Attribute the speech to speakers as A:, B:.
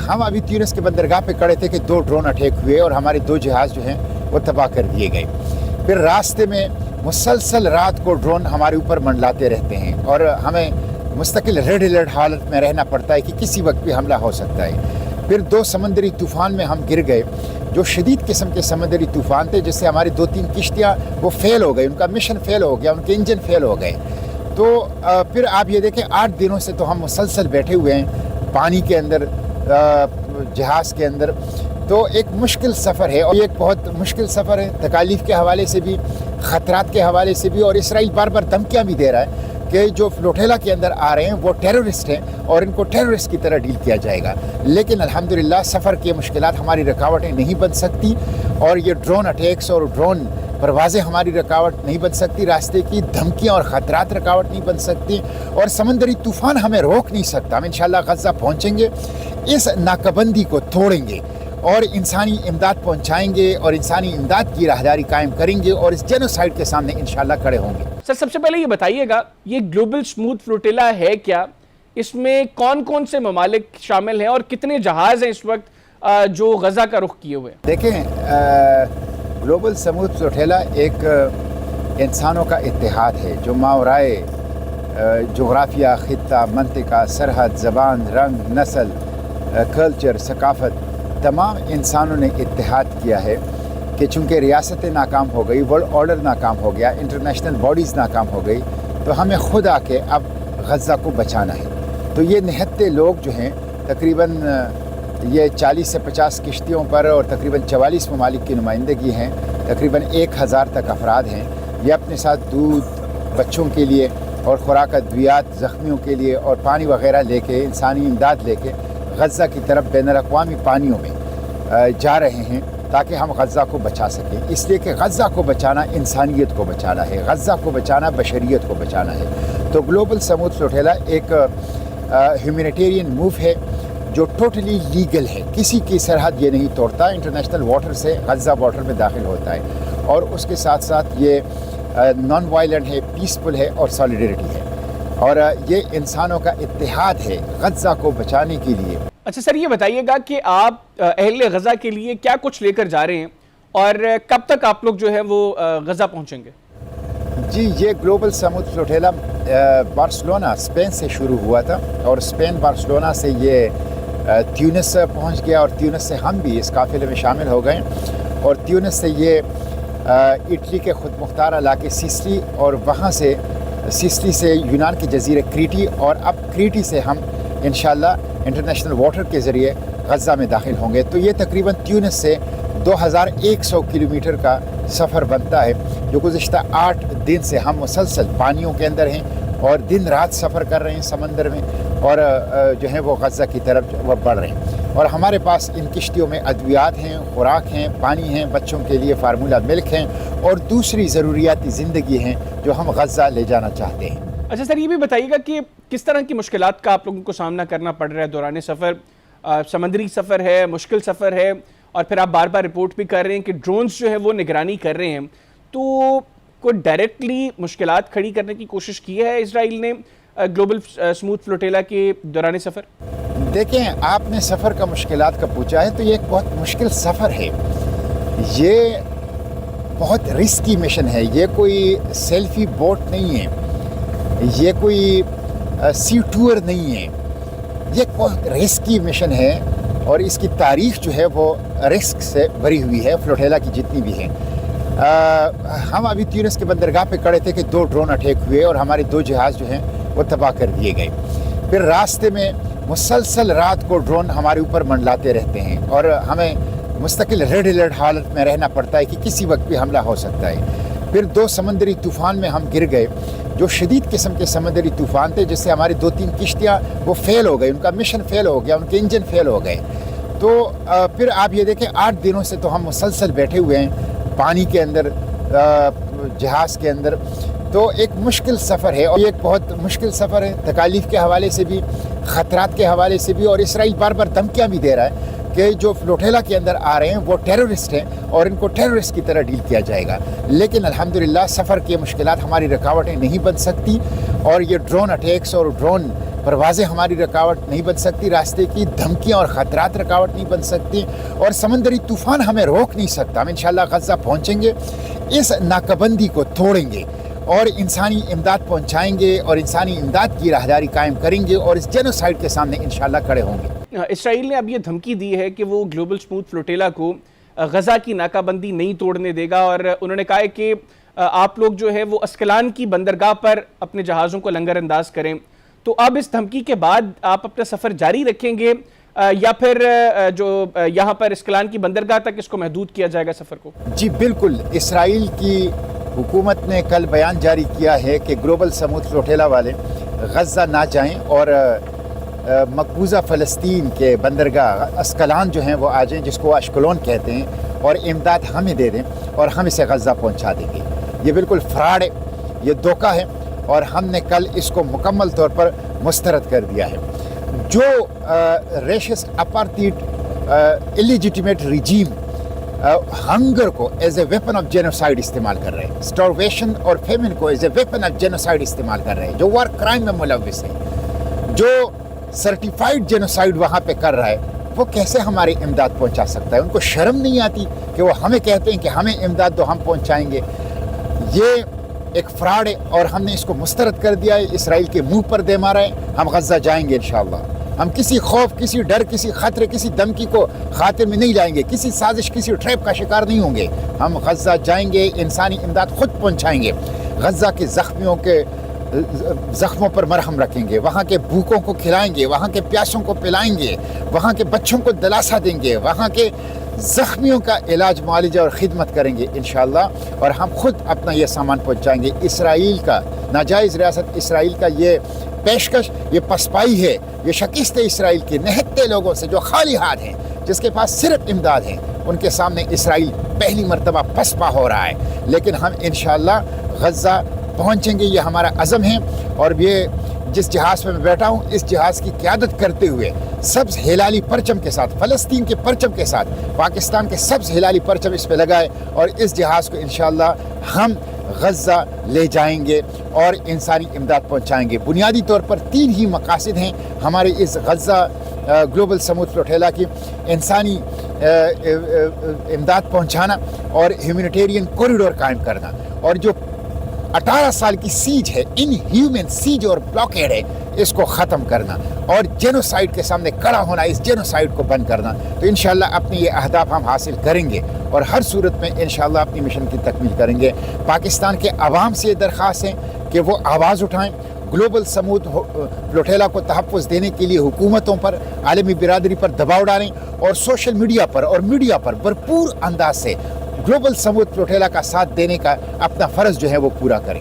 A: हम अभी ट्यूनिस के बंदरगाह पे खड़े थे कि 2 ड्रोन अटैक हुए और हमारे 2 जहाज़ जो हैं वो तबाह कर दिए गए। फिर रास्ते में मुसलसल रात को ड्रोन हमारे ऊपर मंडलाते रहते हैं और हमें मुस्तकिल रेड अलर्ट हालत में रहना पड़ता है कि किसी वक्त भी हमला हो सकता है। फिर 2 समंदरी तूफ़ान में हम गिर गए, जो शदीद किस्म के समंदरी तूफ़ान थे, जिससे हमारी 2-3 किश्तियाँ वो फेल हो गई, उनका मिशन फेल हो गया, उनके इंजन फेल हो गए। तो फिर आप ये देखें 8 दिनों से तो हम मुसलसल बैठे हुए हैं पानी के अंदर, जहाज़ के अंदर। तो एक मुश्किल सफ़र है और ये एक बहुत मुश्किल सफ़र है, तकालीफ के हवाले से भी, ख़तरात के हवाले से भी। और इसराइल बार बार धमकियाँ भी दे रहा है कि जो फ्लोटेला के अंदर आ रहे हैं वो टेररिस्ट हैं और इनको टेररिस्ट की तरह डील किया जाएगा। लेकिन अल्हम्दुलिल्लाह सफ़र की मुश्किलात हमारी रुकावटें नहीं बन सकती और ये ड्रोन अटैक्स और ड्रोन परवाज़ें हमारी रुकावट नहीं बन सकती, रास्ते की धमकियाँ और ख़तरात रुकावट नहीं बन सकती और समंदरी तूफ़ान हमें रोक नहीं सकता। हम इंशाअल्लाह गज़ा पहुँचेंगे, इस नाकाबंदी को तोड़ेंगे और इंसानी इमदाद पहुँचाएंगे और इंसानी इमदाद की राहदारी कायम करेंगे और इस जेनोसाइड के सामने इंशाअल्लाह खड़े होंगे।
B: सर, सबसे पहले ये बताइएगा, ये ग्लोबल स्मूथ फ्लोटिला है क्या? इसमें कौन कौन से ममालिक शामिल हैं और कितने जहाज़ हैं इस वक्त जो गज़ा का रुख किए हुए हैं?
A: देखें, ग्लोबल स्मूथ फ्लोटिला एक इंसानों का इत्तेहाद है जो मावराए जोग्राफिया, ख़ित्ता, मंतिका, सरहद, ज़बान, रंग, नस्ल, कल्चर, सकाफ़त, तमाम इंसानों ने इत्तेहाद किया है कि चूँकि रियासतें नाकाम हो गई, वर्ल्ड ऑर्डर नाकाम हो गया, इंटरनेशनल बॉडीज़ नाकाम हो गई, तो हमें खुद आके अब गज़ा को बचाना है। तो ये निहत्ते लोग जो हैं, तकरीबन ये 40 से 50 किश्तियों पर और तकरीबन 44 ममालिक की नुमाइंदगी हैं, तकरीबन 1000 तक अफराद हैं। ये अपने साथ दूध बच्चों के लिए और खुराक अद्वियात ज़ख्मियों के लिए और पानी वग़ैरह लेके, इंसानी इमदाद लेके गज़ा की तरफ बैनुल-अक़वामी पानियों में जा रहे हैं ताकि हम गज़ा को बचा सकें। इसलिए कि गज़ा को बचाना इंसानियत को बचाना है, गज़ा को बचाना बशरियत को बचाना है। तो ग्लोबल स्मूथ फ्लोटिला एक ह्यूमैनिटेरियन मूव है जो टोटली लीगल है, किसी की सरहद ये नहीं तोड़ता, इंटरनेशनल वाटर से गज़ा वाटर में दाखिल होता है और उसके साथ साथ ये नॉन वायलेंट है, पीसफुल है और सॉलिडरिटी है और ये इंसानों का इत्तेहाद है गज़ा को बचाने के लिए।
B: अच्छा सर, ये बताइएगा कि आप अहले गज़ा के लिए क्या कुछ लेकर जा रहे हैं और कब तक आप लोग जो है वो गज़ा पहुंचेंगे?
A: जी, ये global smooth flotilla Barcelona, Spain से शुरू हुआ था और स्पेन बार्सिलोना से ये ट्यूनिस पहुंच गया और ट्यूनिस से हम भी इस काफ़िले में शामिल हो गए और ट्यूनिस से ये इटली के खुद मुख्तार इलाके सिसिली और वहाँ से सिसिली से यूनान के जजीरे क्रीटी और अब क्रीटी से हम इंशाअल्लाह इंटरनेशनल वाटर के ज़रिए गज़ा में दाखिल होंगे। तो ये तकरीबन ट्यूनिस से 2100 किलोमीटर का सफ़र बनता है जो गुज़िश्ता 8 दिन से हम मुसलसल पानियों के अंदर हैं और दिन रात सफ़र कर रहे हैं समंदर में और जो है वो गज़ा की तरफ वो बढ़ रहे हैं और हमारे पास इन किश्तियों में अद्वियात हैं, खुराक हैं, पानी हैं, बच्चों के लिए फार्मूला मिल्क हैं और दूसरी ज़रूरियाती ज़िंदगी हैं जो हम गज़ा ले जाना चाहते हैं।
B: अच्छा सर, ये भी बताइएगा कि किस तरह की मुश्किलात का आप लोगों को सामना करना पड़ रहा है दौरान सफ़र? समंदरी सफ़र है, मुश्किल सफ़र है और फिर आप बार बार रिपोर्ट भी कर रहे हैं कि ड्रोन्स जो है वो निगरानी कर रहे हैं, तो कोई डायरेक्टली मुश्किलात खड़ी करने की कोशिश की है इसराइल ने ग्लोबल स्मूथ फ्लोटिला के दौरान सफ़र?
A: देखें, आपने सफ़र का मुश्किलात का पूछा है तो ये एक बहुत मुश्किल सफ़र है, ये बहुत रिस्की मिशन है, ये कोई सेल्फी बोट नहीं है, ये कोई सी टूर नहीं है, ये बहुत रिस्की मिशन है और इसकी तारीख़ जो है वो रिस्क से भरी हुई है, फ्लोटिला की जितनी भी है। हम अभी ट्यूनिस के बंदरगाह पे खड़े थे कि 2 ड्रोन अटैक हुए और हमारे 2 जहाज़ जो हैं वो तबाह कर दिए गए। फिर रास्ते में मुसलसल रात को ड्रोन हमारे ऊपर मंडलाते रहते हैं और हमें मुस्तकिल रेड अलर्ट हालत में रहना पड़ता है कि किसी वक्त भी हमला हो सकता है। फिर 2 समंदरी तूफ़ान में हम गिर गए, जो शदीद किस्म के समंदरी तूफ़ान थे, जिससे हमारी 2-3 किश्तियाँ वो फेल हो गई, उनका मिशन फेल हो गया, उनके इंजन फेल हो गए। तो फिर आप ये देखें 8 दिनों से तो हम मुसलसल बैठे हुए हैं पानी के अंदर, जहाज़ के अंदर। तो एक मुश्किल सफ़र है और ये एक बहुत मुश्किल सफ़र है, तकालीफ के हवाले से भी, ख़तरात के हवाले से भी। और इसराइल बार बार धमकियाँ भी दे रहा है कि जो फ्लोटिला के अंदर आ रहे हैं वो टेररिस्ट हैं और इनको टेररिस्ट की तरह डील किया जाएगा। लेकिन अल्हम्दुलिल्लाह सफ़र की मुश्किलात हमारी रुकावटें नहीं बन सकती और ये ड्रोन अटैक्स और ड्रोन پروازیں ہماری رکاوٹ نہیں بن سکتی، راستے کی دھمکیاں اور خطرات رکاوٹ نہیں بن سکتی، اور سمندری طوفان ہمیں روک نہیں سکتا۔ ہم انشاءاللہ غزہ پہنچیں گے، اس ناکہ بندی کو توڑیں گے اور انسانی امداد پہنچائیں گے اور انسانی امداد کی راہداری قائم کریں گے اور اس جینوسائیڈ کے سامنے انشاءاللہ کھڑے ہوں گے۔
B: اسرائیل نے اب یہ دھمکی دی ہے کہ وہ گلوبل سموتھ فلوٹیلا کو غزہ کی ناکہ بندی نہیں توڑنے دے گا، اور انہوں نے کہا ہے کہ آپ لوگ جو ہے وہ اسکلان کی بندرگاہ پر اپنے جہازوں کو لنگر انداز کریں۔ تو اب اس دھمکی کے بعد آپ اپنا سفر جاری رکھیں گے یا پھر جو یہاں پر اسکلان کی بندرگاہ تک اس کو محدود کیا جائے گا سفر کو؟
A: جی بالکل، اسرائیل کی حکومت نے کل بیان جاری کیا ہے کہ گلوبل سموتھ فلوٹیلا والے غزہ نہ جائیں اور مقبوضہ فلسطین کے بندرگاہ اسکلان جو ہیں وہ آ جائیں، جس کو اشکلون کہتے ہیں، اور امداد ہمیں دے دیں اور ہم اسے غزہ پہنچا دیں گے۔ یہ بالکل فراڈ ہے، یہ دھوکہ ہے، اور ہم نے کل اس کو مکمل طور پر مسترد کر دیا ہے۔ جو ریشس اپارتھائڈ الیجیٹیمیٹ ریجیم ہنگر کو as a weapon of genocide استعمال کر رہے ہیں، اسٹارویشن اور فیمن کو as a weapon of genocide استعمال کر رہے ہیں، جو وار کرائم میں ملوث ہے، جو سرٹیفائڈ جینوسائیڈ وہاں پہ کر رہا ہے، وہ کیسے ہماری امداد پہنچا سکتا ہے؟ ان کو شرم نہیں آتی کہ وہ ہمیں کہتے ہیں کہ ہمیں امداد دو، ہم پہنچائیں گے؟ یہ ایک فراڈ ہے اور ہم نے اس کو مسترد کر دیا ہے۔ اسرائیل کے منہ پر دے مارا ہے، ہم غزہ جائیں گے انشاءاللہ۔ ہم کسی خوف، کسی ڈر، کسی خطرے، کسی دھمکی کو خاطر میں نہیں لائیں گے، کسی سازش، کسی ٹریپ کا شکار نہیں ہوں گے۔ ہم غزہ جائیں گے، انسانی امداد خود پہنچائیں گے، غزہ کے زخمیوں کے زخموں پر مرہم رکھیں گے، وہاں کے بھوکوں کو کھلائیں گے، وہاں کے پیاسوں کو پلائیں گے، وہاں کے بچوں کو دلاسا دیں گے، وہاں کے زخمیوں کا علاج، معالجہ اور خدمت کریں گے انشاءاللہ، اور ہم خود اپنا یہ سامان پہنچائیں گے۔ اسرائیل کا ناجائز ریاست اسرائیل کا یہ پیشکش، یہ پسپائی ہے، یہ شکست ہے اسرائیل کے نہتے لوگوں سے جو خالی ہاتھ ہیں، جس کے پاس صرف امداد ہے، ان کے سامنے اسرائیل پہلی مرتبہ پسپا ہو رہا ہے۔ لیکن ہم انشاءاللہ غزہ پہنچیں گے، یہ ہمارا عزم ہے، اور یہ جس جہاز پہ میں بیٹھا ہوں، اس جہاز کی قیادت کرتے ہوئے سبز ہلالی پرچم کے ساتھ، فلسطین کے پرچم کے ساتھ، پاکستان کے سبز ہلالی پرچم اس پہ لگائے، اور اس جہاز کو انشاءاللہ ہم غزہ لے جائیں گے اور انسانی امداد پہنچائیں گے۔ بنیادی طور پر 3 ہی مقاصد ہیں ہمارے اس غزہ گلوبل سموتھ فلوٹیلا کی: انسانی امداد پہنچانا اور ہیومینیٹیرین کوریڈور قائم کرنا، اور جو 18 سال کی سیج ہے، ان ہیومن سیج اور بلاکیڈ ہے، اس کو ختم کرنا، اور جینوسائیڈ کے سامنے کھڑا ہونا، اس جینوسائیڈ کو بند کرنا۔ تو انشاءاللہ اپنے یہ اہداف ہم حاصل کریں گے اور ہر صورت میں انشاءاللہ اپنی مشن کی تکمیل کریں گے۔ پاکستان کے عوام سے یہ درخواست ہے کہ وہ آواز اٹھائیں، گلوبل سموتھ فلوٹیلا کو تحفظ دینے کے لیے حکومتوں پر، عالمی برادری پر دباؤ ڈالیں، اور سوشل میڈیا پر اور میڈیا پر بھرپور انداز سے گلوبل سموتھ فلوٹیلا کا ساتھ دینے کا اپنا فرض جو ہے وہ پورا کریں۔